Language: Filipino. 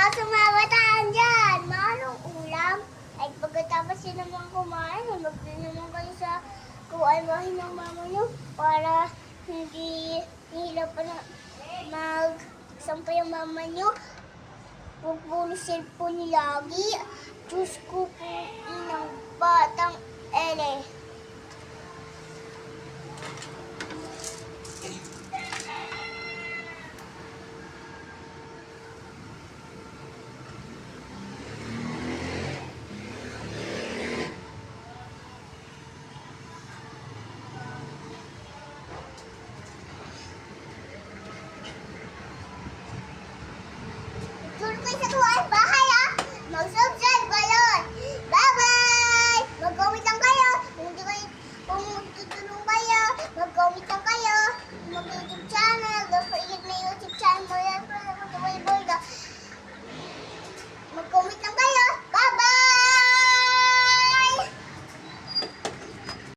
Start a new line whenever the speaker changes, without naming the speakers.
sa mga bataan dyan. Mahalong ulam. Ay pagkatapos yun naman kumain, mag-din naman kayo sa kualmahin ng mama nyo para hindi nila pa na magsampay ang mama nyo. Huwag po ni cellphone lagi. Diyos ko po, inang batang ele. Tulog kayo sa tuwan.